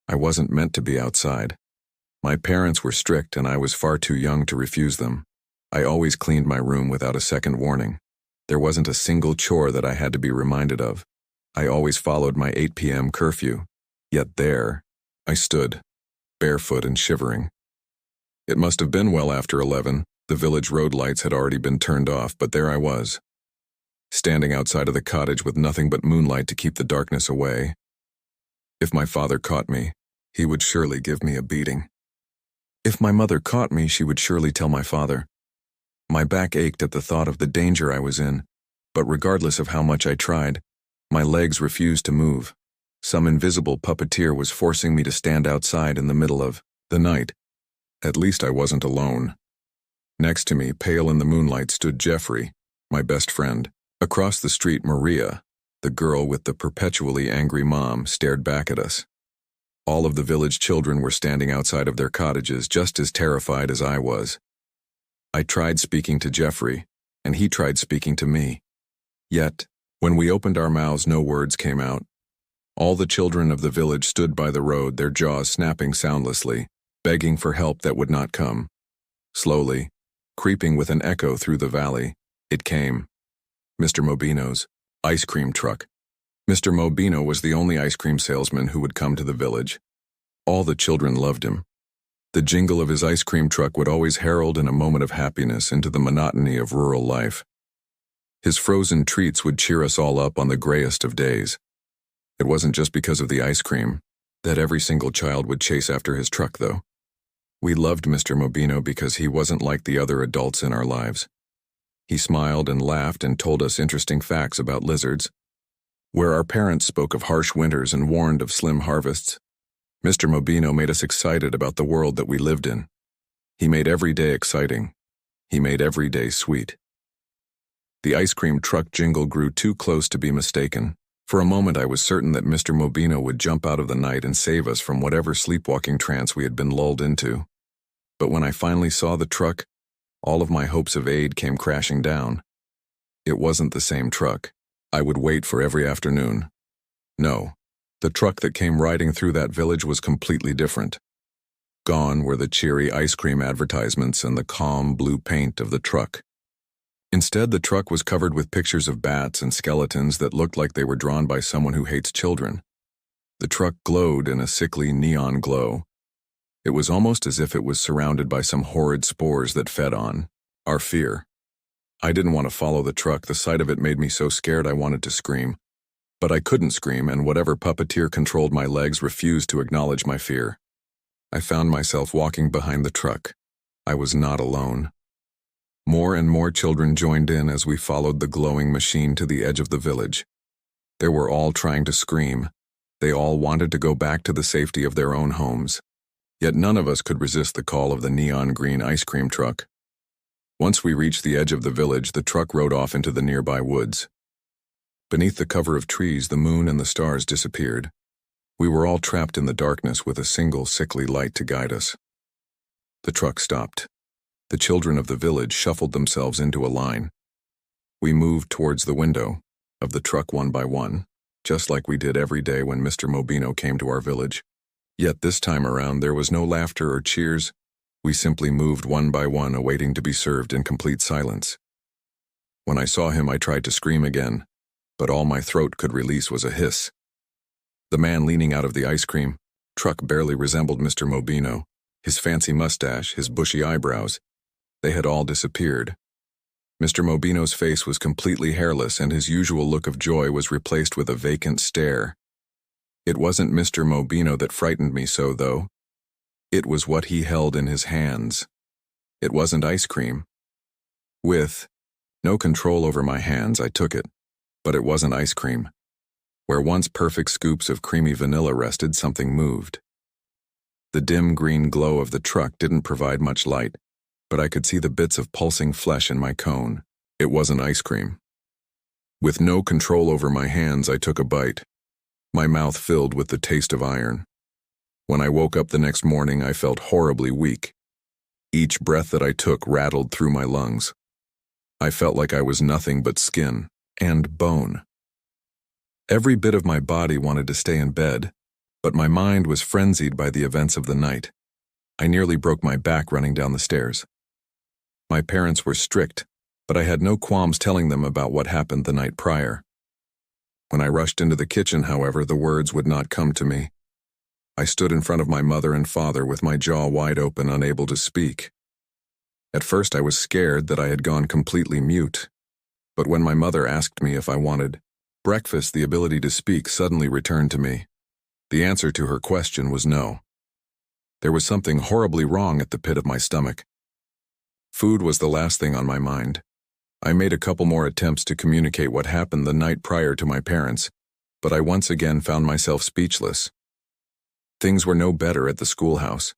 I wasn't meant to be outside. My parents were strict and I was far too young to refuse them. I always cleaned my room without a second warning. There wasn't a single chore that I had to be reminded of. I always followed my 8 p.m. curfew. Yet there, I stood, barefoot and shivering. It must have been well after 11. The village road lights had already been turned off, but there I was, standing outside of the cottage with nothing but moonlight to keep the darkness away. If my father caught me, he would surely give me a beating. If my mother caught me, she would surely tell my father. My back ached at the thought of the danger I was in, but regardless of how much I tried, my legs refused to move. Some invisible puppeteer was forcing me to stand outside in the middle of the night. At least I wasn't alone. Next to me, pale in the moonlight, stood Jeffrey, my best friend. Across the street, Maria, the girl with the perpetually angry mom, stared back at us. All of the village children were standing outside of their cottages, just as terrified as I was. I tried speaking to Jeffrey, and he tried speaking to me. Yet, when we opened our mouths, no words came out. All the children of the village stood by the road, their jaws snapping soundlessly, begging for help that would not come. Slowly, creeping with an echo through the valley, it came. Mr. Mobino's ice cream truck. Mr. Mobino was the only ice cream salesman who would come to the village. All the children loved him. The jingle of his ice cream truck would always herald in a moment of happiness into the monotony of rural life. His frozen treats would cheer us all up on the grayest of days. It wasn't just because of the ice cream that every single child would chase after his truck, though. We loved Mr. Mobino because he wasn't like the other adults in our lives. He smiled and laughed and told us interesting facts about lizards. Where our parents spoke of harsh winters and warned of slim harvests, Mr. Mobino made us excited about the world that we lived in. He made every day exciting. He made every day sweet. The ice cream truck jingle grew too close to be mistaken. For a moment I was certain that Mr. Mobino would jump out of the night and save us from whatever sleepwalking trance we had been lulled into. But when I finally saw the truck, all of my hopes of aid came crashing down. It wasn't the same truck I would wait for every afternoon. No, the truck that came riding through that village was completely different. Gone were the cheery ice cream advertisements and the calm blue paint of the truck. Instead, the truck was covered with pictures of bats and skeletons that looked like they were drawn by someone who hates children. The truck glowed in a sickly neon glow. It was almost as if it was surrounded by some horrid spores that fed on our fear. I didn't want to follow the truck. The sight of it made me so scared I wanted to scream. But I couldn't scream, and whatever puppeteer controlled my legs refused to acknowledge my fear. I found myself walking behind the truck. I was not alone. More and more children joined in as we followed the glowing machine to the edge of the village. They were all trying to scream. They all wanted to go back to the safety of their own homes. Yet none of us could resist the call of the neon green ice cream truck. Once we reached the edge of the village, the truck rode off into the nearby woods. Beneath the cover of trees, the moon and the stars disappeared. We were all trapped in the darkness with a single sickly light to guide us. The truck stopped. The children of the village shuffled themselves into a line. We moved towards the window of the truck one by one, just like we did every day when Mr. Mobino came to our village. Yet this time around there was no laughter or cheers. We simply moved one by one, awaiting to be served in complete silence. When I saw him, I tried to scream again, but all my throat could release was a hiss. The man leaning out of the ice cream truck barely resembled Mr. Mobino. His fancy mustache, his bushy eyebrows, they had all disappeared. Mr. Mobino's face was completely hairless, and his usual look of joy was replaced with a vacant stare. It wasn't Mr. Mobino that frightened me so, though. It was what he held in his hands. It wasn't ice cream. With no control over my hands, I took it, but it wasn't ice cream. Where once perfect scoops of creamy vanilla rested, something moved. The dim green glow of the truck didn't provide much light, but I could see the bits of pulsing flesh in my cone. It wasn't ice cream. With no control over my hands, I took a bite, my mouth filled with the taste of iron. When I woke up the next morning, I felt horribly weak. Each breath that I took rattled through my lungs. I felt like I was nothing but skin and bone. Every bit of my body wanted to stay in bed, But my mind was frenzied by the events of the night. I nearly broke my back running down the stairs. My parents were strict, but I had no qualms telling them about what happened the night prior. When I rushed into the kitchen, however, the words would not come to me. I stood in front of my mother and father with my jaw wide open, unable to speak. At first I was scared that I had gone completely mute, but when my mother asked me if I wanted breakfast, the ability to speak suddenly returned to me. The answer to her question was no. There was something horribly wrong at the pit of my stomach. Food was the last thing on my mind. I made a couple more attempts to communicate what happened the night prior to my parents, but I once again found myself speechless. Things were no better at the schoolhouse.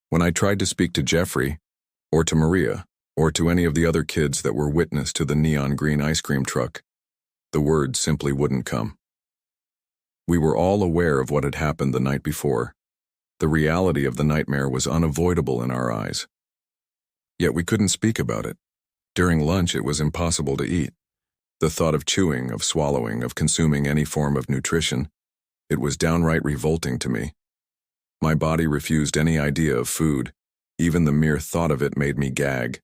When I tried to speak to Jeffrey, or to Maria, or to any of the other kids that were witness to the neon green ice cream truck, the words simply wouldn't come. We were all aware of what had happened the night before. The reality of the nightmare was unavoidable in our eyes. Yet we couldn't speak about it. During lunch, it was impossible to eat. The thought of chewing, of swallowing, of consuming any form of nutrition, it was downright revolting to me. My body refused any idea of food. Even the mere thought of it made me gag.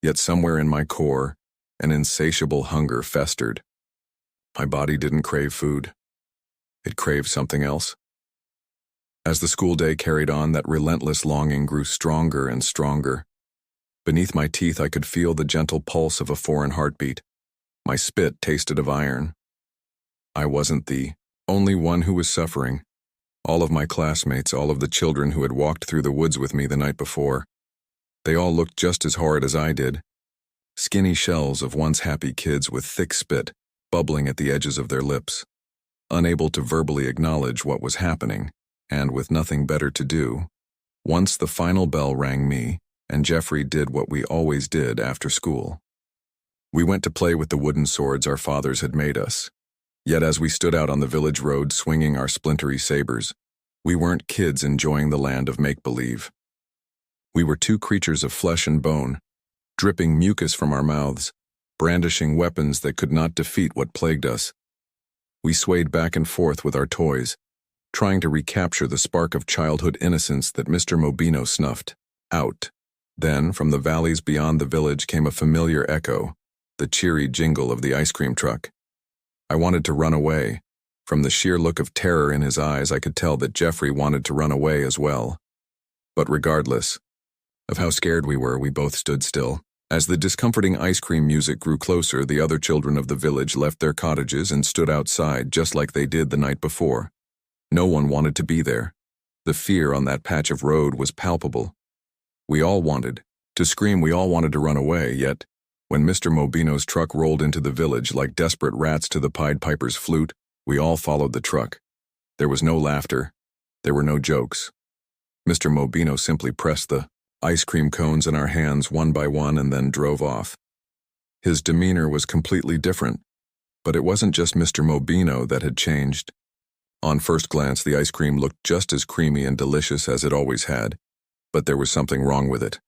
Yet somewhere in my core, an insatiable hunger festered. My body didn't crave food. It craved something else. As the school day carried on, that relentless longing grew stronger and stronger. Beneath my teeth, I could feel the gentle pulse of a foreign heartbeat. My spit tasted of iron. I wasn't the only one who was suffering. All of my classmates, all of the children who had walked through the woods with me the night before, they all looked just as horrid as I did. Skinny shells of once happy kids with thick spit bubbling at the edges of their lips, unable to verbally acknowledge what was happening, and with nothing better to do. Once the final bell rang, me and Jeffrey did what we always did after school. We went to play with the wooden swords our fathers had made us. Yet as we stood out on the village road swinging our splintery sabers, we weren't kids enjoying the land of make-believe. We were two creatures of flesh and bone, dripping mucus from our mouths, brandishing weapons that could not defeat what plagued us. We swayed back and forth with our toys, trying to recapture the spark of childhood innocence that Mr. Mobino snuffed out. Then, from the valleys beyond the village came a familiar echo, the cheery jingle of the ice cream truck. I wanted to run away. From the sheer look of terror in his eyes, I could tell that Jeffrey wanted to run away as well. But regardless of how scared we were, we both stood still. As the discomforting ice cream music grew closer, the other children of the village left their cottages and stood outside just like they did the night before. No one wanted to be there. The fear on that patch of road was palpable. We all wanted to scream, we all wanted to run away, yet when Mr. Mobino's truck rolled into the village like desperate rats to the Pied Piper's flute, we all followed the truck. There was no laughter. There were no jokes. Mr. Mobino simply pressed the ice cream cones in our hands one by one and then drove off. His demeanor was completely different, but it wasn't just Mr. Mobino that had changed. On first glance, the ice cream looked just as creamy and delicious as it always had, but there was something wrong with it.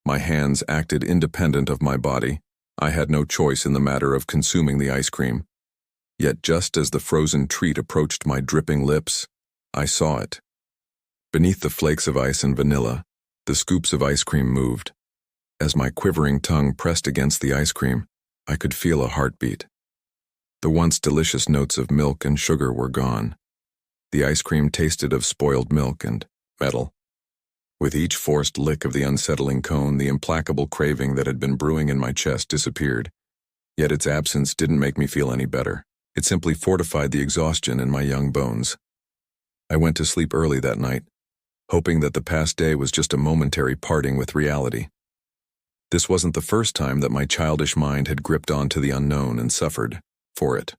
My hands acted independent of my body. I had no choice in the matter of consuming the ice cream. Yet just as the frozen treat approached my dripping lips, I saw it. Beneath the flakes of ice and vanilla, the scoops of ice cream moved. As my quivering tongue pressed against the ice cream, I could feel a heartbeat. The once delicious notes of milk and sugar were gone. The ice cream tasted of spoiled milk and metal. With each forced lick of the unsettling cone, the implacable craving that had been brewing in my chest disappeared. Yet its absence didn't make me feel any better. It simply fortified the exhaustion in my young bones. I went to sleep early that night, hoping that the past day was just a momentary parting with reality. This wasn't the first time that my childish mind had gripped onto the unknown and suffered for it.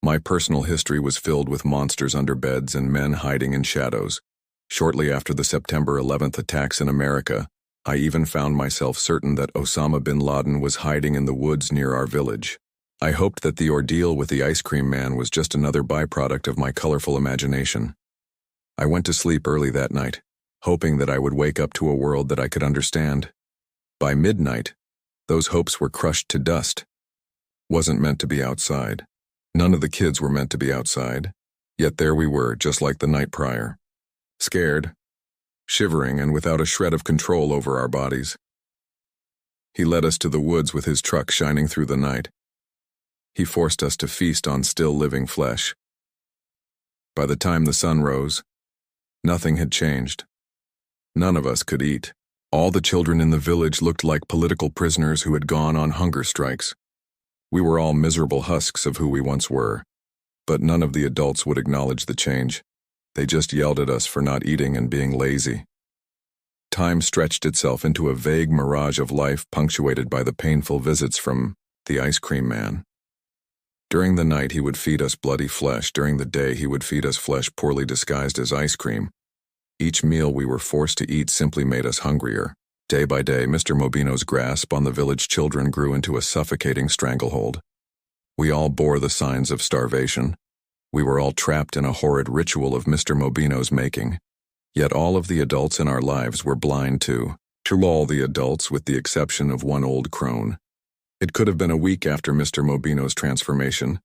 My personal history was filled with monsters under beds and men hiding in shadows. Shortly after the September 11th attacks in America, I even found myself certain that Osama bin Laden was hiding in the woods near our village. I hoped that the ordeal with the ice cream man was just another byproduct of my colorful imagination. I went to sleep early that night, hoping that I would wake up to a world that I could understand. By midnight, those hopes were crushed to dust. Wasn't meant to be outside. None of the kids were meant to be outside. Yet there we were, just like the night prior. Scared, shivering, and without a shred of control over our bodies. He led us to the woods with his truck shining through the night. He forced us to feast on still living flesh. By the time the sun rose, nothing had changed. None of us could eat. All the children in the village looked like political prisoners who had gone on hunger strikes. We were all miserable husks of who we once were, but none of the adults would acknowledge the change. They just yelled at us for not eating and being lazy. Time stretched itself into a vague mirage of life punctuated by the painful visits from the ice cream man. During the night he would feed us bloody flesh. During the day he would feed us flesh poorly disguised as ice cream. Each meal we were forced to eat simply made us hungrier. Day by day, Mr. Mobino's grasp on the village children grew into a suffocating stranglehold. We all bore the signs of starvation. We were all trapped in a horrid ritual of Mr. Mobino's making. Yet all of the adults in our lives were blind to all the adults with the exception of one old crone. It could have been a week after Mr. Mobino's transformation.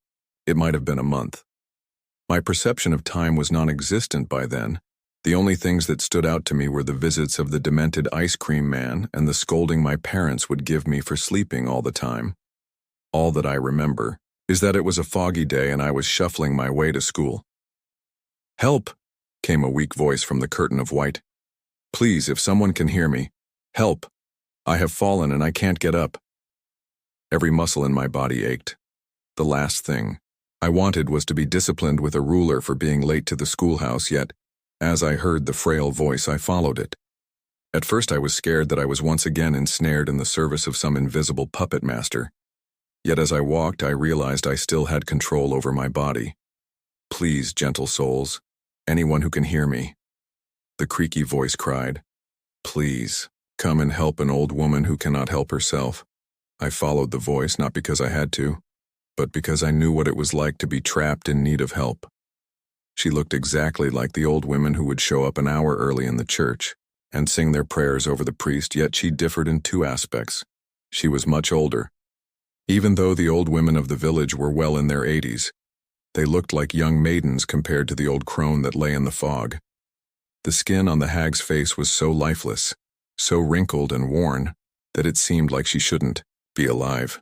It might have been a month. My perception of time was non-existent by then. The only things that stood out to me were the visits of the demented ice cream man and the scolding my parents would give me for sleeping all the time. All that I remember is that it was a foggy day and I was shuffling my way to school. "Help!" came a weak voice from the curtain of white. "Please, if someone can hear me, help! I have fallen and I can't get up." Every muscle in my body ached. The last thing I wanted was to be disciplined with a ruler for being late to the schoolhouse, yet as I heard the frail voice, I followed it. At first I was scared that I was once again ensnared in the service of some invisible puppet master. Yet as I walked, I realized I still had control over my body. "Please, gentle souls, anyone who can hear me," the creaky voice cried. "Please, come and help an old woman who cannot help herself." I followed the voice not because I had to, but because I knew what it was like to be trapped in need of help. She looked exactly like the old women who would show up an hour early in the church and sing their prayers over the priest, yet she differed in two aspects. She was much older. Even though the old women of the village were well in their 80s, they looked like young maidens compared to the old crone that lay in the fog. The skin on the hag's face was so lifeless, so wrinkled and worn, that it seemed like she shouldn't be alive.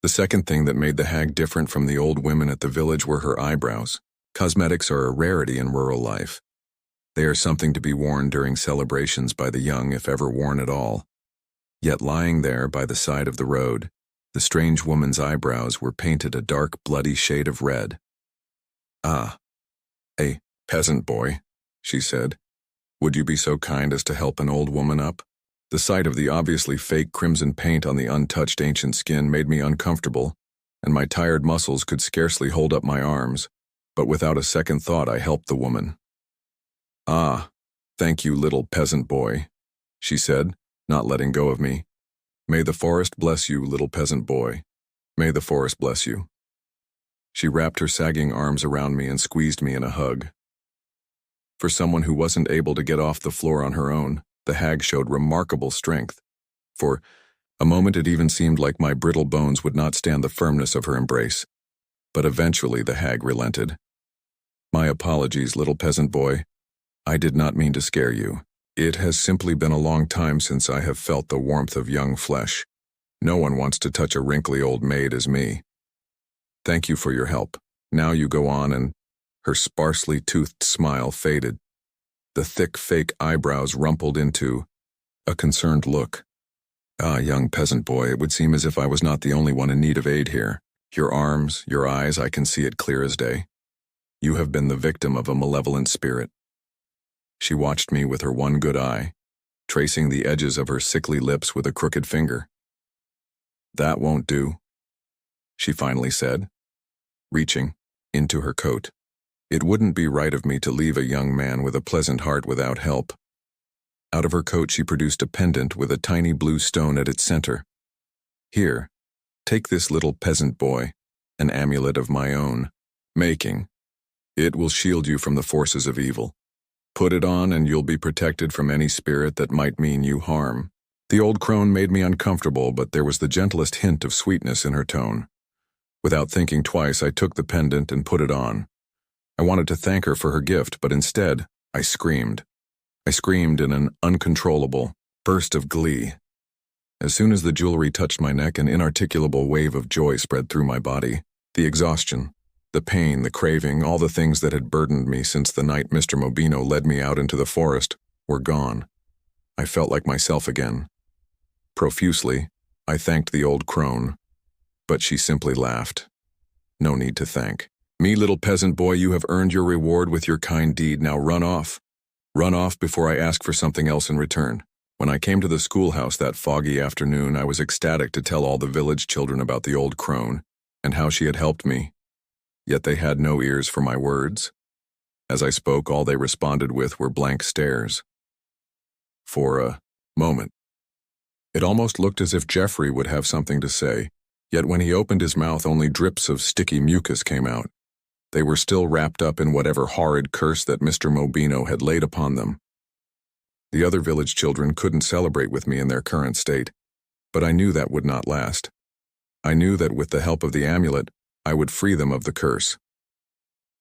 The second thing that made the hag different from the old women at the village were her eyebrows. Cosmetics are a rarity in rural life. They are something to be worn during celebrations by the young, if ever worn at all. Yet lying there by the side of the road, the strange woman's eyebrows were painted a dark, bloody shade of red. "Ah, a peasant boy," she said. "Would you be so kind as to help an old woman up?" The sight of the obviously fake crimson paint on the untouched ancient skin made me uncomfortable, and my tired muscles could scarcely hold up my arms. But without a second thought, I helped the woman. "Ah, thank you, little peasant boy," she said, not letting go of me. "May the forest bless you, little peasant boy. May the forest bless you." She wrapped her sagging arms around me and squeezed me in a hug. For someone who wasn't able to get off the floor on her own, the hag showed remarkable strength. For a moment it even seemed like my brittle bones would not stand the firmness of her embrace. But eventually the hag relented. "My apologies, little peasant boy. I did not mean to scare you. It has simply been a long time since I have felt the warmth of young flesh. No one wants to touch a wrinkly old maid as me. Thank you for your help. Now you go on," and her sparsely toothed smile faded. The thick fake eyebrows rumpled into a concerned look. "Ah, young peasant boy, it would seem as if I was not the only one in need of aid here. Your arms, your eyes, I can see it clear as day. You have been the victim of a malevolent spirit." She watched me with her one good eye, tracing the edges of her sickly lips with a crooked finger. "That won't do," she finally said, reaching into her coat. "It wouldn't be right of me to leave a young man with a pleasant heart without help." Out of her coat she produced a pendant with a tiny blue stone at its center. "Here, take this, little peasant boy, an amulet of my own making. It will shield you from the forces of evil. Put it on and you'll be protected from any spirit that might mean you harm." The old crone made me uncomfortable, but there was the gentlest hint of sweetness in her tone. Without thinking twice, I took the pendant and put it on. I wanted to thank her for her gift, but instead, I screamed. I screamed in an uncontrollable burst of glee. As soon as the jewelry touched my neck, an inarticulable wave of joy spread through my body. The exhaustion, the pain, the craving, all the things that had burdened me since the night Mr. Mobino led me out into the forest were gone. I felt like myself again. Profusely, I thanked the old crone, but she simply laughed. No need to thank. Me, little peasant boy, you have earned your reward with your kind deed. Now run off. Run off before I ask for something else in return. When I came to the schoolhouse that foggy afternoon, I was ecstatic to tell all the village children about the old crone and how she had helped me. Yet they had no ears for my words. As I spoke, all they responded with were blank stares. For a moment, it almost looked as if Jeffrey would have something to say, yet when he opened his mouth, only drips of sticky mucus came out. They were still wrapped up in whatever horrid curse that Mr. Mobino had laid upon them. The other village children couldn't celebrate with me in their current state, but I knew that would not last. I knew that with the help of the amulet, I would free them of the curse.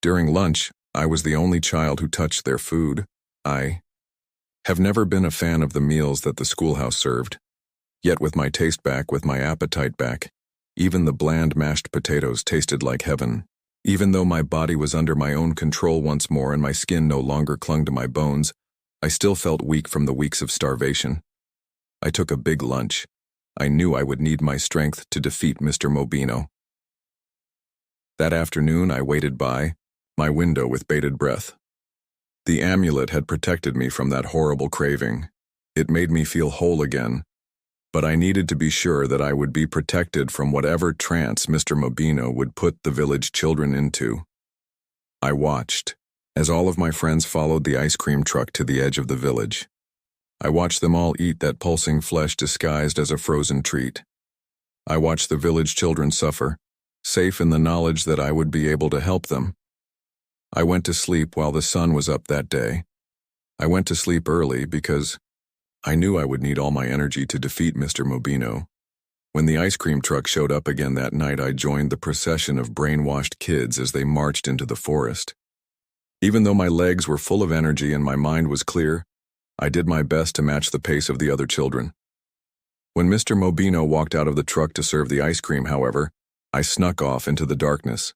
During lunch, I was the only child who touched their food. I have never been a fan of the meals that the schoolhouse served. Yet with my taste back, with my appetite back, even the bland mashed potatoes tasted like heaven. Even though my body was under my own control once more and my skin no longer clung to my bones, I still felt weak from the weeks of starvation. I took a big lunch. I knew I would need my strength to defeat Mr. Mobino. That afternoon, I waited by my window with bated breath. The amulet had protected me from that horrible craving. It made me feel whole again, but I needed to be sure that I would be protected from whatever trance Mr. Mobino would put the village children into. I watched as all of my friends followed the ice cream truck to the edge of the village. I watched them all eat that pulsing flesh disguised as a frozen treat. I watched the village children suffer, safe in the knowledge that I would be able to help them. I went to sleep while the sun was up that day. I went to sleep early because I knew I would need all my energy to defeat Mr. Mobino. When the ice cream truck showed up again that night, I joined the procession of brainwashed kids as they marched into the forest. Even though my legs were full of energy and my mind was clear, I did my best to match the pace of the other children. When Mr. Mobino walked out of the truck to serve the ice cream, however, I snuck off into the darkness.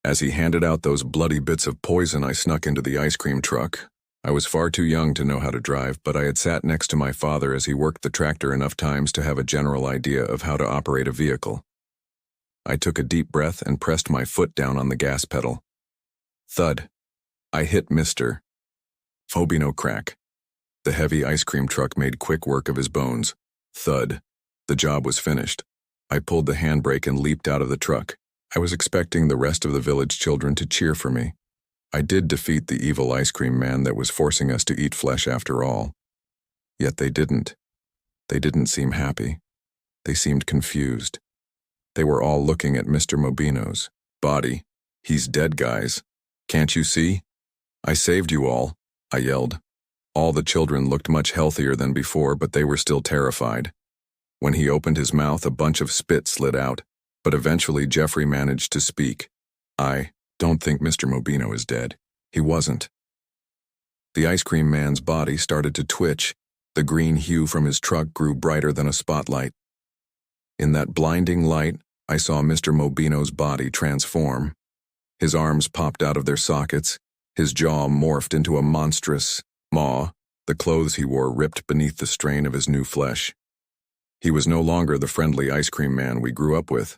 As he handed out those bloody bits of poison, I snuck into the ice cream truck. I was far too young to know how to drive, but I had sat next to my father as he worked the tractor enough times to have a general idea of how to operate a vehicle. I took a deep breath and pressed my foot down on the gas pedal. Thud. I hit Mr. Mobino. Crack. The heavy ice cream truck made quick work of his bones. Thud. The job was finished. I pulled the handbrake and leaped out of the truck. I was expecting the rest of the village children to cheer for me. I did defeat the evil ice cream man that was forcing us to eat flesh after all. Yet they didn't. They didn't seem happy. They seemed confused. They were all looking at Mr. Mobino's body. He's dead, guys. Can't you see? I saved you all, I yelled. All the children looked much healthier than before, but they were still terrified. When he opened his mouth, a bunch of spit slid out, but eventually Jeffrey managed to speak. I don't think Mr. Mobino is dead. He wasn't. The ice cream man's body started to twitch. The green hue from his truck grew brighter than a spotlight. In that blinding light, I saw Mr. Mobino's body transform. His arms popped out of their sockets. His jaw morphed into a monstrous maw. The clothes he wore ripped beneath the strain of his new flesh. He was no longer the friendly ice cream man we grew up with.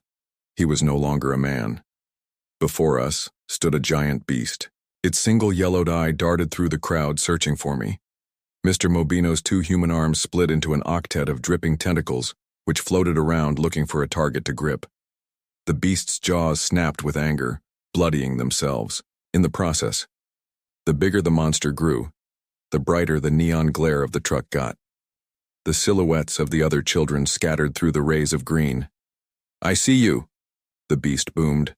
He was no longer a man. Before us stood a giant beast. Its single yellowed eye darted through the crowd, searching for me. Mr. Mobino's two human arms split into an octet of dripping tentacles, which floated around looking for a target to grip. The beast's jaws snapped with anger, bloodying themselves. In the process, the bigger the monster grew, the brighter the neon glare of the truck got. The silhouettes of the other children scattered through the rays of green. I see you, the beast boomed.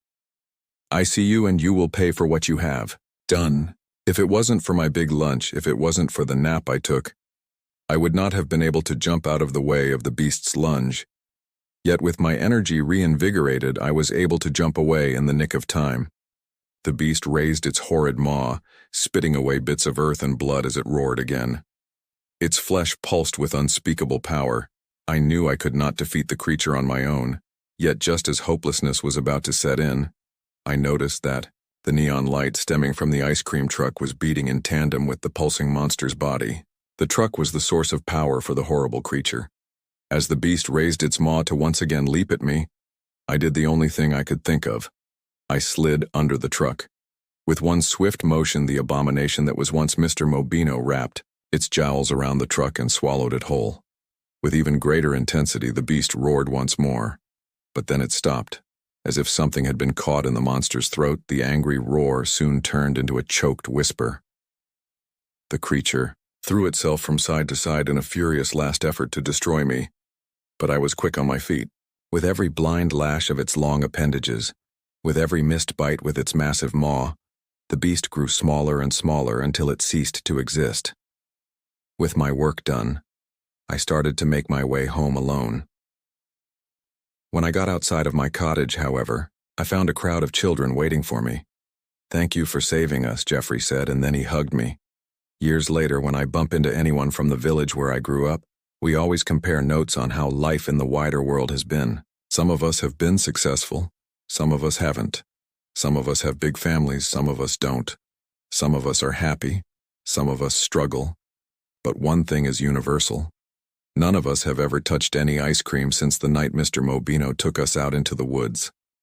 I see you, and you will pay for what you have done. If it wasn't for my big lunch, if it wasn't for the nap I took, I would not have been able to jump out of the way of the beast's lunge. Yet with my energy reinvigorated, I was able to jump away in the nick of time. The beast raised its horrid maw, spitting away bits of earth and blood as it roared again. Its flesh pulsed with unspeakable power. I knew I could not defeat the creature on my own, yet just as hopelessness was about to set in, I noticed that the neon light stemming from the ice cream truck was beating in tandem with the pulsing monster's body. The truck was the source of power for the horrible creature. As the beast raised its maw to once again leap at me, I did the only thing I could think of. I slid under the truck. With one swift motion, the abomination that was once Mr. Mobino wrapped its jowls around the truck and swallowed it whole. With even greater intensity, the beast roared once more. But then it stopped. As if something had been caught in the monster's throat, the angry roar soon turned into a choked whisper. The creature threw itself from side to side in a furious last effort to destroy me. But I was quick on my feet. With every blind lash of its long appendages, with every missed bite with its massive maw, the beast grew smaller and smaller until it ceased to exist. With my work done, I started to make my way home alone. When I got outside of my cottage, however, I found a crowd of children waiting for me. "Thank you for saving us," Jeffrey said, and then he hugged me. Years later, when I bump into anyone from the village where I grew up, we always compare notes on how life in the wider world has been. Some of us have been successful, some of us haven't. Some of us have big families, some of us don't. Some of us are happy, some of us struggle. But one thing is universal. None of us have ever touched any ice cream since the night Mr. Mobino took us out into the woods.